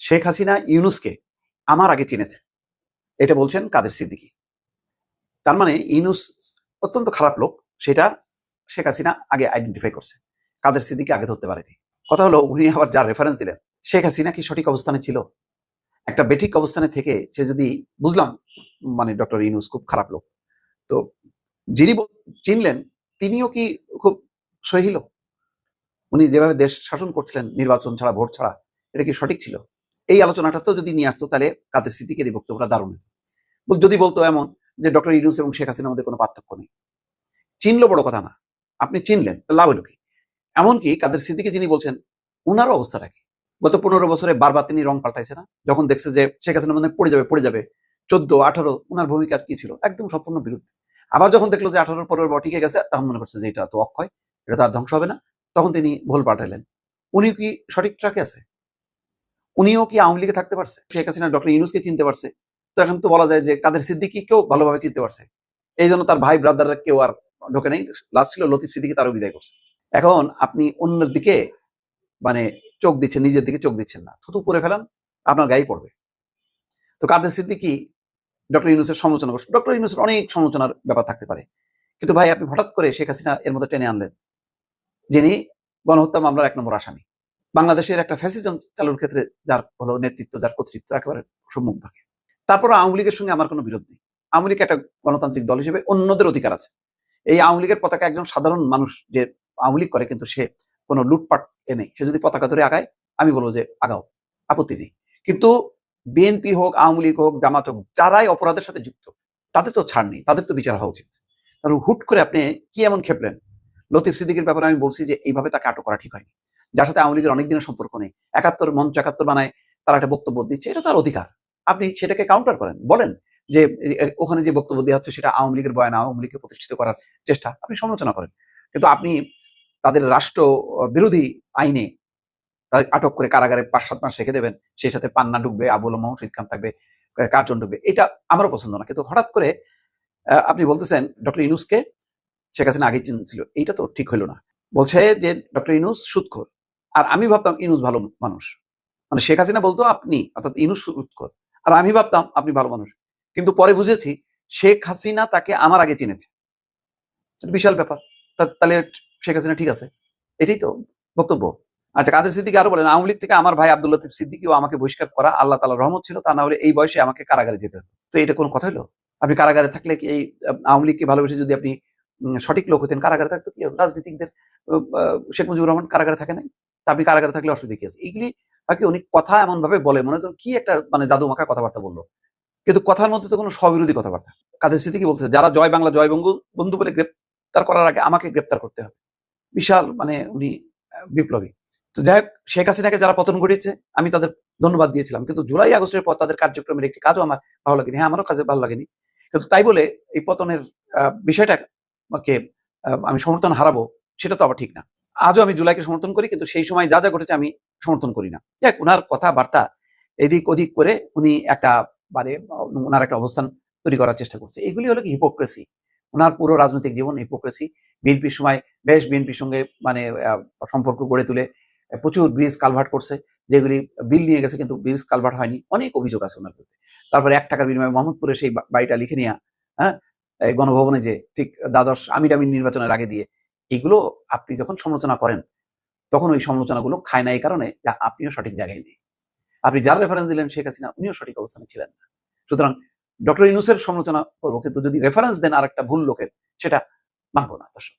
শেখ হাসিনা ইউনূসকে আমার আগে চিনেছে, এটা বলছেন কাদের সিদ্দিকী। তার মানে ইউনূস অত্যন্ত খারাপ লোক, সেটা শেখ হাসিনা আগে আইডেন্টিফাই করছে, কাদের সিদ্দিকী আগে ধরতে পারেনি। কথা হলো, উনি আবার যার রেফারেন্স দিলেন, শেখ হাসিনা কি সঠিক অবস্থানে ছিল? একটা বেঠিক অবস্থানে থেকে সে যদি, বুঝলাম মানে ডক্টর ইউনূস খুব খারাপ লোক, তো যিনি চিনলেন তিনিও কি খুব সহি লোক? উনি যেভাবে দেশ শাসন করছিলেন নির্বাচন ছাড়া, ভোট ছাড়া, এটা কি সঠিক ছিল? এই আলোচনাটা তো যদি নিয়ে আসতো, তাহলে কাদের সিদ্দিকের এই বক্তব্যটা দারুণ হতো। যদি বলতো এমন যে ডক্টর ইউনূস এবং শেখ হাসিনার মধ্যে কোনো পার্থক্য নেই, চিনলো বড় কথা না, আপনি চিনলেন লাভ হলো কি? এমনকি কাদের সিদ্দিকী যিনি বলছেন, উনারও অবস্থাটা কি? গত 15 বছরে বারবার তিনি রং পাল্টাইছে না? যখন দেখছে যে শেখ হাসিনা মানে পড়ে যাবে 14, 18 উনার ভূমিকা কি ছিল? একদম সম্পূর্ণ বিরুদ্ধে। আবার যখন দেখলো যে 18 পরের টিকে গেছে, তখন মনে করছে যে এটা তো অক্ষয়, এটা তো আর ধ্বংস হবে না, তখন তিনি ভুল পাল্টাইলেন। উনি কি সঠিক ট্র্যাকে আছে? উনিও কি আওয়ামী লীগে থাকতে পারছে? শেখ হাসিনা ডক্টর ইউনূসকে চিনতে পারছে, তো এখন তো বলা যায় যে কাদের সিদ্দিকীকেও ভালোভাবে চিনতে পারছে। এই জন্য তার ভাই ব্রাদাররা কেউ আর ঢোকে নাই। লাস্ট ছিল লতিফ সিদ্দিকী, তারও বিদায় করছে। এখন আপনি অন্যের দিকে মানে চোখ দিচ্ছেন, নিজের দিকে চোখ দিচ্ছেন না, থুতু করে ফেলান, আপনার গায়ে পড়বে। তো কাদের সিদ্দিকী ডক্টর ইউনূসের সমালোচনা করছে। ডক্টর ইউনূসের অনেক সমালোচনার ব্যাপার থাকতে পারে, কিন্তু ভাই আপনি হঠাৎ করে শেখ হাসিনা এর মধ্যে টেনে আনলেন, যিনি গণহত্যা মামলার 1 নম্বর আসামি, বাংলাদেশের একটা ফ্যাসিজম চালুর ক্ষেত্রে যার হলো নেতৃত্ব, যার কর্তৃত্ব একেবারে সম্মুখ ভাগে। তারপর আওয়ামী লীগের সঙ্গে আমার কোনো বিরোধ নেই। আওয়ামী লীগ একটা গণতান্ত্রিক দল হিসেবে অন্যদের অধিকার আছে। এই আওয়ামী লীগের পতাকা একজন সাধারণ মানুষ যে আওয়ামী লীগ করে, কিন্তু সে কোনো লুটপাট নেই, সে যদি পতাকা ধরে আগায়, আমি বলবো যে আগাও, আপত্তি নেই। কিন্তু বিএনপি হোক, আওয়ামী লীগ হোক, জামাত হোক, যারাই অপরাধের সাথে যুক্ত, তাদের তো ছাড় নেই, তাদের তো বিচার হওয়া উচিত। কারণ হুট করে আপনি কি এমন খেপলেন? লতিফ সিদ্দিকীর ব্যাপারে আমি বলছি যে এইভাবে তাকে আটক করা ঠিক হয়নি। যার সাথে আওয়ামী লীগের অনেক দিনের সম্পর্ক নেই, 71 মঞ্চ 71 বানায় তারা একটা বক্তব্য দিচ্ছে, এটা তার অধিকার। আপনি সেটাকে কাউন্টার করেন, বলেন যে ওখানে যে বক্তব্য দেওয়া হচ্ছে সেটা আওয়ামী লীগের বয়ান, আওয়ামী লীগকে প্রতিষ্ঠিত করার চেষ্টা, আপনি সমালোচনা করেন। কিন্তু আপনি তাদের রাষ্ট্র বিরোধী আইনে আটক করে কারাগারে 5-7 মাস রেখে দেবেন, সেই সাথে পান্না ঢুকবে, আবুল মোহাম্মদ শহীদ খান থাকবে, কার্জন ঢুকবে, এটা আমারও পছন্দ না। কিন্তু হঠাৎ করে আপনি বলতেছেন ডক্টর ইউনূসকে শেখ হাসিনা আগেই চিনছিল, এইটা তো ঠিক হইল না। বলছে যে ডক্টর ইউনূস সুদখোর, আর আমি ভাবতাম ইউনূস ভালো মানুষ। মানে শেখ হাসিনা বলতো আপনি, অর্থাৎ ইউনূস সুদখোর, আর আমি ভাবতাম আপনি ভালো মানুষ। কিন্তু পরে বুঝেছি শেখ হাসিনা তাকে আমার আগে চিনেছে। বিশাল ব্যাপার। তাহলে শেখ হাসিনা ঠিক আছে, এটাই তো বক্তব্য। আচ্ছা, কাদের সিদ্দিকী আরো বলেন, আওয়ামী লীগ থেকে আমার ভাই আব্দুল লতিফ সিদ্দিকীও আমাকে বহিষ্কার করা আল্লাহ তাআলার রহমত ছিল, তা না হলে এই বয়সে আমাকে কারাগারে যেতে হতো। তো এটা কোনো কথা হলো? আপনি কারাগারে থাকলে কি এই আওয়ামী লীগকে ভালোবেসে যদি আপনি সঠিক লোক হতেন, কারাগারে থাকতো কি রাজনীতিকদের? শেখ মুজিবুর রহমান কারাগারে থাকে নাই? তা আপনি কারাগারে থাকলে অসুবিধা কি আছে? এইগুলি বাকি উনি কথা এমন ভাবে বলে মনে হচ্ছে কি একটা মানে জাদু মাখা কথাবার্তা বললো, কিন্তু কথার মধ্যে তো কোনো স্ববিরোধী কথাবার্তা। কাদের সিদ্দিকী বলতেছে যারা জয় বাংলা জয় বন্ধু বলে গ্রেপ্তার করার আগে আমাকে গ্রেপ্তার করতে হবে। বিশাল মানে উনি বিপ্লবী। তো যাই হোক, শেখ হাসিনাকে যারা পতন ঘটিয়েছে আমি তাদের ধন্যবাদ দিয়েছিলাম, কিন্তু জুলাই আগস্টের পর তাদের কার্যক্রমের একটি কাজও আমার ভালো লাগেনি। হ্যাঁ, আমারও কাজে ভালো লাগেনি, কিন্তু তাই বলে এই পতনের বিষয়টাকে আমি সমর্থন হারাবো, সেটা তো আবার ঠিক না। আজও আমি জুলাইকে সমর্থন করি, কিন্তু সেই সময় যা যা ঘটেছে আমি সমর্থন করি না। যাক, উনার কথাবার্তা এদিক ওদিক করে উনি একটা মানে উনার একটা অবস্থান তৈরি করার চেষ্টা করছে। এগুলি হলো কি হিপোক্রেসি। উনার পুরো রাজনৈতিক জীবন হিপোক্রেসি। বিএনপির সময় বেশ বিএনপির সঙ্গে মানে সম্পর্ক গড়ে তুলে প্রচুর ব্রিজ কালভার্ট করছে, যেগুলি বিল নিয়ে গেছে কিন্তু ব্রিজ কালভার্ট হয়নি। অনেক অভিযোগ আছে ওনার বিরুদ্ধে। তারপরে 1 টাকার বিনিময়ে মোহাম্মদপুরে সেই বাড়িটা লিখে নেয়া, হ্যাঁ? এই গণভবনে যে ঠিক দ্বাদশ আমির নির্বাচনের আগে দিয়ে, এগুলো আপনি যখন সমালোচনা করেন, তখন ওই সমালোচনাগুলো খায় না এই কারণে যে আপনিও সঠিক জায়গায় নেই। আপনি যার রেফারেন্স দিলেন শেখ হাসিনা, উনিও সঠিক অবস্থানে ছিলেন না। সুতরাং ডক্টর ইউনূসের সমালোচনা করবো, কিন্তু যদি রেফারেন্স দেন আরেকটা ভুল লোকের, সেটা মানব না দর্শক।